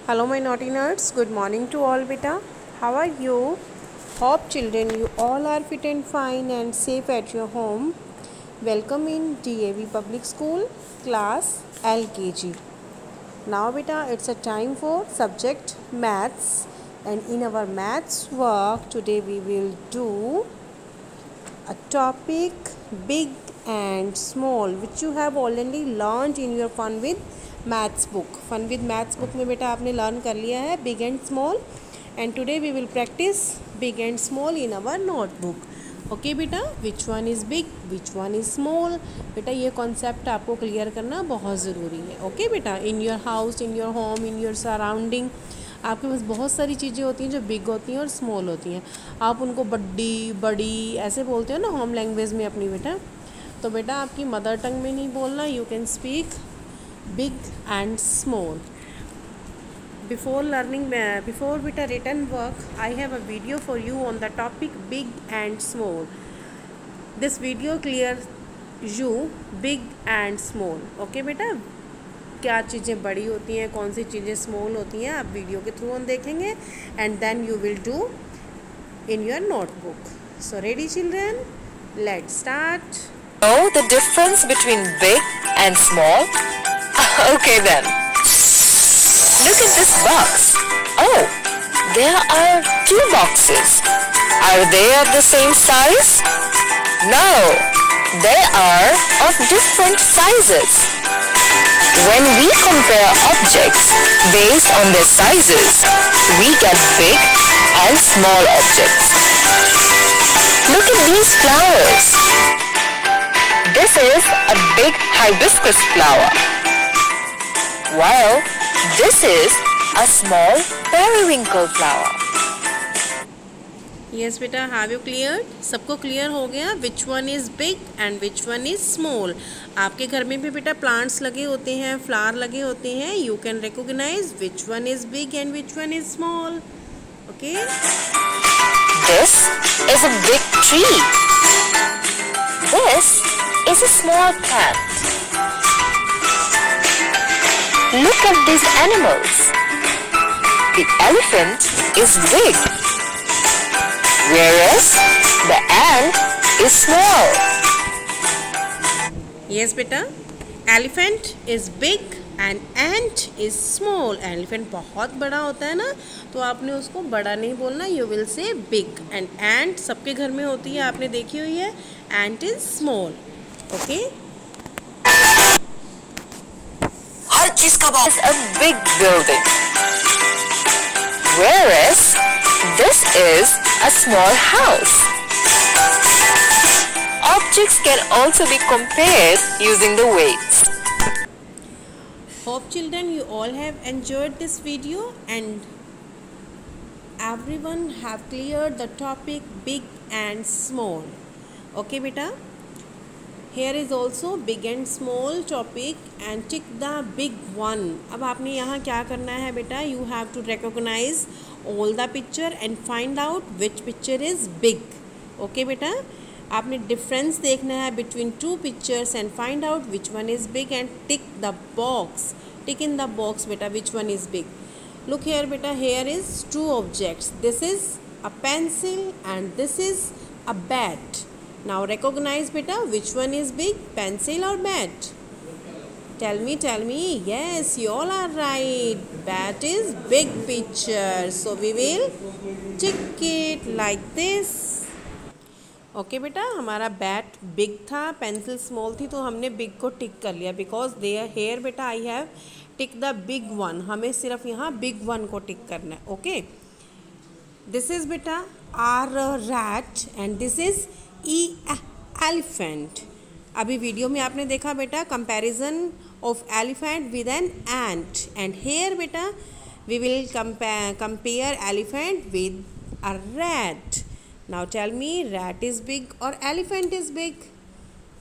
Hello my naughty nerds, good morning to all beta. How are you? Hope children you all are fit and fine and safe at your home. Welcome in DAV Public School class LKG. Now beta it's a time for subject maths, and in our maths work today we will do a topic big and small which you have already learned in your fun with maths book में बेटा आपने learn कर लिया है big and small, and today we will practice big and small in our notebook. Okay बेटा, which one is big which one is small. बेटा ये concept आपको क्लियर करना बहुत ज़रूरी है. ओके बेटा, in your house, in your home, in your surrounding आपके पास बहुत सारी चीज़ें होती हैं जो बिग होती हैं और स्मॉल होती हैं. आप उनको बड़ी ऐसे बोलते हो ना होम लैंग्वेज में अपनी बेटा. तो बेटा आपकी मदर टंग में नहीं बोलना, you can speak big and small. Before beta written work, I have a video for you on the topic big and small. This video clears you big and small. Okay बेटा, क्या चीज़ें बड़ी होती हैं, कौन सी चीज़ें स्मॉल होती हैं, आप वीडियो के थ्रू हम देखेंगे, and then you will do in your notebook. So ready children? Let's start. Know the difference between big and small? Okay then. Look at this box. Oh, there are two boxes. Are they of the same size? No, they are of different sizes. When we compare objects based on their sizes, we get big and small objects. Look at these flowers. This is a big hibiscus flower, while this is a small periwinkle flower. Yes बेटा, have you cleared? सबको clear हो गया विच one is big and which one is small. आपके घर में भी बेटा plants लगे होते हैं, फ्लावर लगे होते हैं. You can recognize which one is big and which one is small. Okay, This is a big tree. This is a small plant. Look at these animals. The elephant is big, whereas the ant is small. yes बेटा, elephant is big and ant is small. Elephant बहुत बड़ा होता है ना, तो आपने उसको बड़ा नहीं बोलना, you will say big. And एंट सबके घर में होती है, आपने देखी हुई है. एंट इज़ स्मॉल. ओके, हर चीज का is a big building, whereas this is a small house. Objects can also be compared using the weights. hope children you all have enjoyed this video and everyone have cleared the topic big and small. Okay beta, here is also big and small topic and tick the big one. अब आपने यहाँ क्या करना है बेटा, you have to recognize all the picture and find out which picture is big. okay बेटा, आपने difference देखना है between two pictures and find out which one is big and tick the box. Tick in the box बेटा which one is big. Look here बेटा, here is two objects. This is a pencil and this is a bat. Now recognize beta which one is big, pencil or bat? Tell me. Yes, you all are right. Bat is big picture. So we will tick it like this. Okay बेटा, हमारा bat big था, pencil small थी, तो हमने big को टिक कर लिया because there here बेटा I have tick the big one. हमें सिर्फ यहाँ बिग वन को टिक करना है. ओके, दिस इज़ बेटा are rat and this is elephant. अभी वीडियो में आपने देखा बेटा comparison of elephant with an ant, and here बेटा we will compare elephant with a rat. Now tell me, rat is big or elephant is big?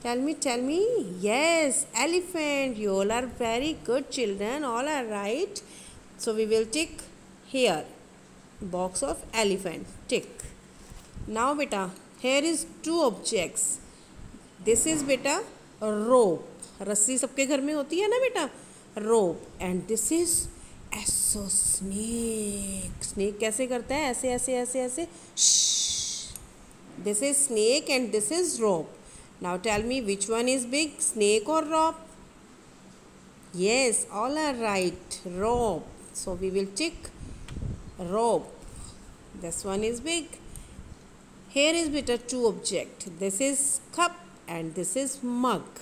Tell me. Yes, elephant. You all are very good children. All are right. So we will tick here. Box of elephant. Tick. Now beta, here is two objects. This is beta rope. रस्सी सबके घर में होती है ना बेटा, rope. And this is ऐसो snake, snake कैसे करता है, ऐसे ऐसे ऐसे ऐसे, this is snake and this is rope. Now tell me which one is big, snake और rope? Yes, all are right. Rope. So we will tick rope. This one is big. Here is beta two object. This is cup and this is mug.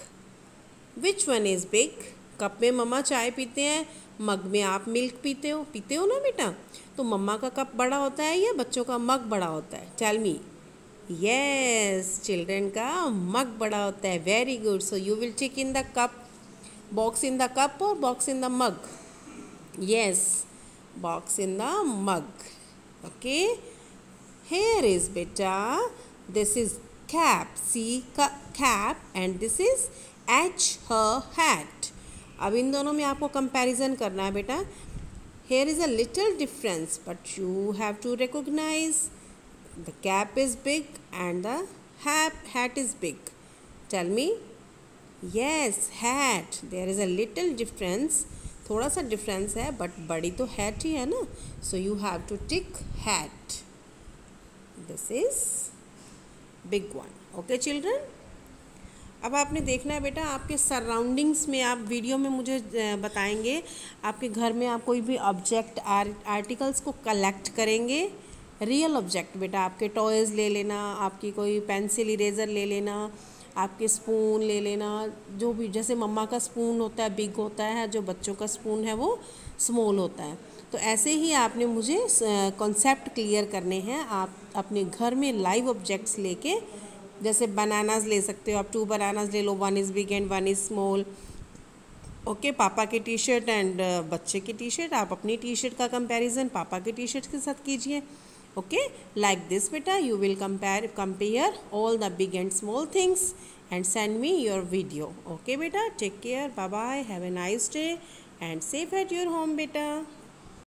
Which one is big? Cup में मम्मा चाय पीते हैं, मग में आप milk पीते हो ना बेटा. तो मम्मा का कप बड़ा होता है या बच्चों का मग बड़ा होता है? Tell me. Yes, children का मग बड़ा होता है. Very good. So you will tick in the cup. Box in the cup or box in the mug? Yes, box in the mug. Okay. Here is beta. This is cap. See cap and this is H her hat. अब इन दोनों में आपको comparison करना है बेटा. Here is a little difference, but you have to recognize the cap is big and the hat is big. Tell me. Yes, hat. There is a little difference. थोड़ा सा difference है बट बड़ी तो hat ही है ना. So you have to tick hat. This is big one. Okay children. अब आपने देखना है बेटा आपके सराउंडिंग्स में, आप वीडियो में मुझे बताएंगे आपके घर में आप कोई भी ऑब्जेक्ट आर्टिकल्स को कलेक्ट करेंगे. रियल ऑब्जेक्ट बेटा, आपके टॉयज़ ले लेना, आपकी कोई पेंसिल इरेज़र ले लेना, आपके स्पून ले लेना, जो भी, जैसे मम्मा का स्पून होता है बिग होता है, जो बच्चों का स्पून है वो स्मॉल होता है. तो ऐसे ही आपने मुझे कॉन्सेप्ट क्लियर करने हैं. आप अपने घर में लाइव ऑब्जेक्ट्स लेके, जैसे बनानास ले सकते हो आप, 2 बनानास ले लो, 1 is big and 1 is small. Okay, पापा की टी शर्ट एंड बच्चे की टी शर्ट, आप अपनी टी शर्ट का कंपैरिजन पापा की टी शर्ट के साथ कीजिए. Okay, like this beta, you will compare all the big and small things and send me your video. Okay beta, take care, bye bye, have a nice day and safe at your home beta.